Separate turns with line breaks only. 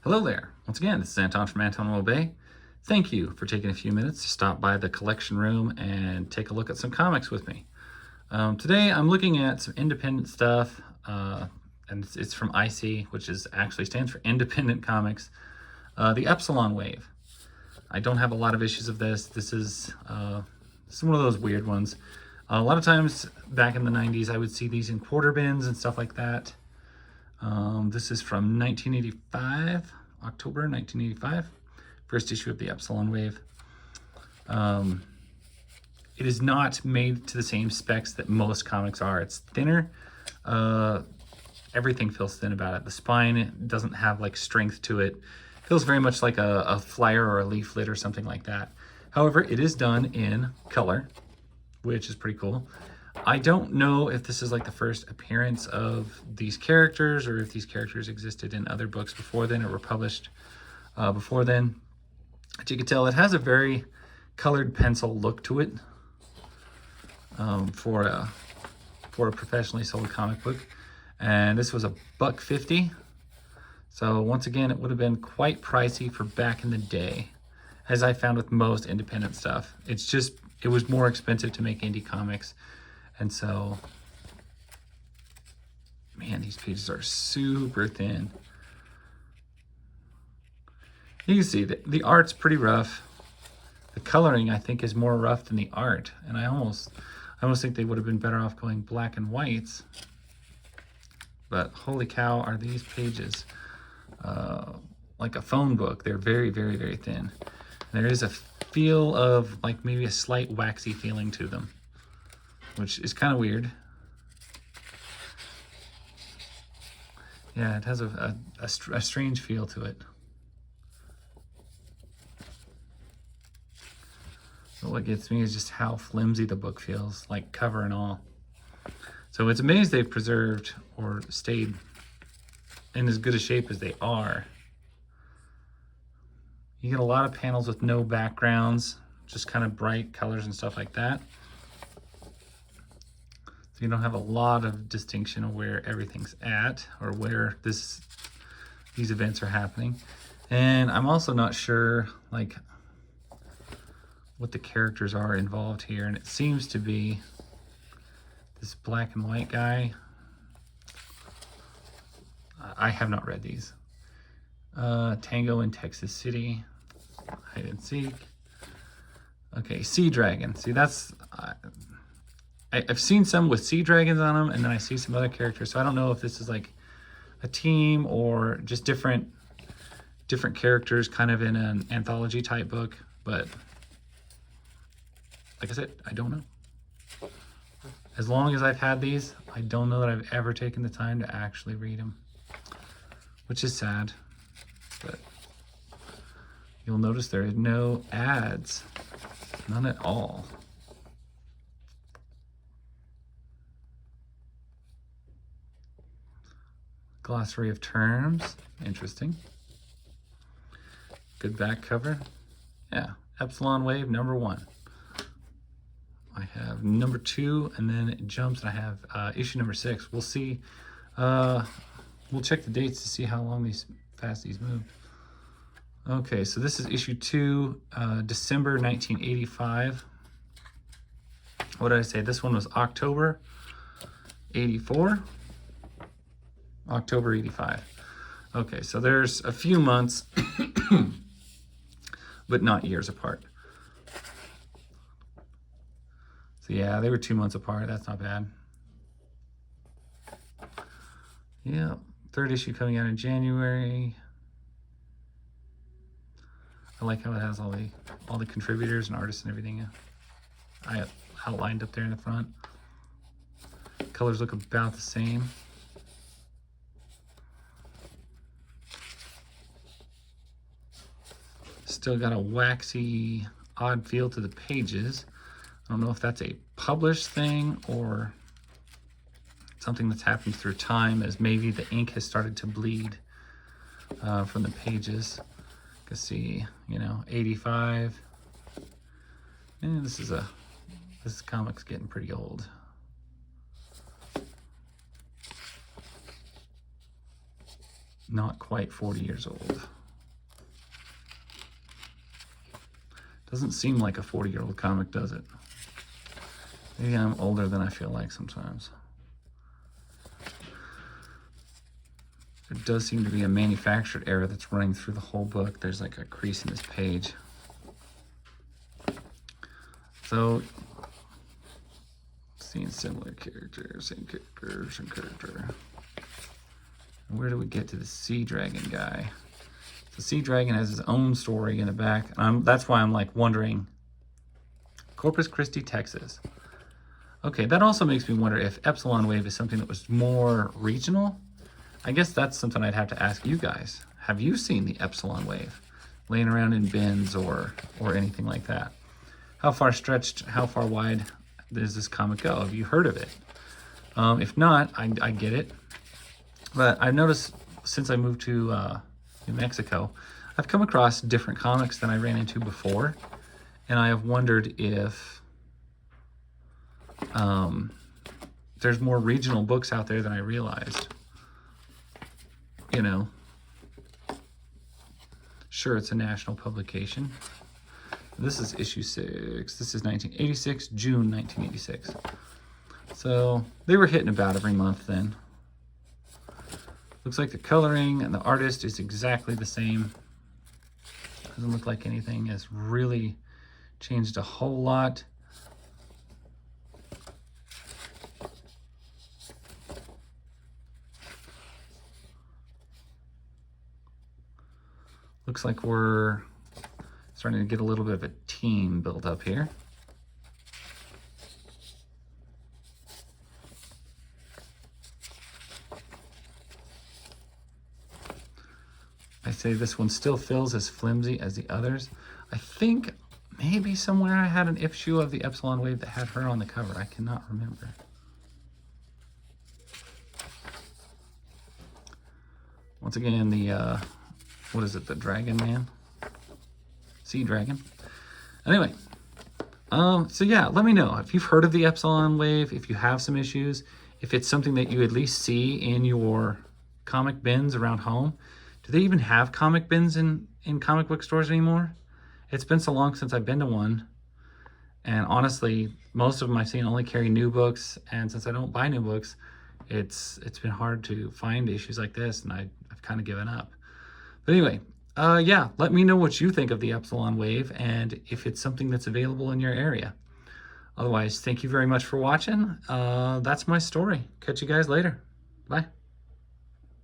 Hello there. Once again, this is Anton from Anton Will Bay. Thank you for taking a few minutes to stop by the collection room and take a look at some comics with me. Today I'm looking at some independent stuff, and it's from IC, which actually stands for Independent Comics. The Epsilon Wave. I don't have a lot of issues of this. This is one of those weird ones. A lot of times back in the 90s, I would see these in quarter bins and stuff like that. This is from 1985, October 1985, first issue of the Epsilon Wave. It is not made to the same specs that most comics are. It's thinner. Everything feels thin about it. The spine doesn't have like strength to it. It feels very much like a flyer or a leaflet or something like that. However, it is done in color, which is pretty cool. I don't know if this is like the first appearance of these characters or if these characters existed in other books before then or were published before then. As you can tell, it has a very colored pencil look to it for a professionally sold comic book. And this was $1.50. So once again, it would have been quite pricey for back in the day, as I found with most independent stuff. It was more expensive to make indie comics. And so, man, these pages are super thin. You can see that the art's pretty rough. The coloring, I think, is more rough than the art. And I almost think they would have been better off going black and whites. But holy cow, are these pages like a phone book. They're very, very, very thin. There is a feel of like maybe a slight waxy feeling to them, which is kind of weird. Yeah, it has a strange feel to it. But what gets me is just how flimsy the book feels, like cover and all. So it's amazing they've preserved or stayed in as good a shape as they are. You get a lot of panels with no backgrounds, just kind of bright colors and stuff like that. So you don't have a lot of distinction of where everything's at or where these events are happening. And I'm also not sure like what the characters are involved here. And it seems to be this black and white guy. I have not read these. Tango in Texas City, hide and seek. Okay, Sea Dragon. See, I've seen some with sea dragons on them, and then I see some other characters. So I don't know if this is like a team or just different characters kind of in an anthology type book. But like I said, I don't know. As long as I've had these, I don't know that I've ever taken the time to actually read them, which is sad. But you'll notice there is no ads, none at all. Glossary of terms, interesting. Good back cover. Yeah, Epsilon Wave #1. I have #2, and then it jumps, and I have issue #6. We'll see. We'll check the dates to see how long fast these move. Okay, so this is issue 2, December 1985. What did I say? This one was October 84. October 85. Okay, so there's a few months, but not years apart. So yeah, they were 2 months apart. That's not bad. Yeah, third issue coming out in January. I like how it has all the contributors and artists and everything I outlined up there in the front. Colors look about the same. Still got a waxy, odd feel to the pages. I don't know if that's a published thing or something that's happened through time, as maybe the ink has started to bleed from the pages. You can see, 85. And this comic's getting pretty old. not quite 40 years old. Doesn't seem like a 40-year-old comic, does it? Maybe I'm older than I feel like sometimes. There does seem to be a manufactured error that's running through the whole book. There's like a crease in this page. So, seeing similar characters, same character. And where do we get to the Sea Dragon guy? The Sea Dragon has his own story in the back. That's why I'm like wondering. Corpus Christi, Texas. Okay, that also makes me wonder if Epsilon Wave is something that was more regional. I guess that's something I'd have to ask you guys. Have you seen the Epsilon Wave laying around in bins or anything like that? How far stretched, how far wide does this comic go? Have you heard of it? If not, I get it. But I've noticed since I moved to New Mexico, I've come across different comics than I ran into before. And I have wondered if there's more regional books out there than I realized. You know, sure, it's a national publication. This is issue 6. This is 1986, June 1986. So they were hitting about every month then. Looks like the coloring and the artist is exactly the same. Doesn't look like anything has really changed a whole lot. Looks like we're starting to get a little bit of a team built up here. I say this one still feels as flimsy as the others. I think maybe somewhere I had an issue of the Epsilon Wave that had her on the cover. I cannot remember. Once again, the, what is it, the Dragon Man? Sea Dragon. Anyway, so yeah, let me know if you've heard of the Epsilon Wave, if you have some issues, if it's something that you at least see in your comic bins around home. Do they even have comic bins in comic book stores anymore? It's been so long since I've been to one. And honestly, most of them I've seen only carry new books. And since I don't buy new books, it's been hard to find issues like this. And I've kind of given up. But anyway, yeah, let me know what you think of the Epsilon Wave and if it's something that's available in your area. Otherwise, thank you very much for watching. That's my story. Catch you guys later. Bye.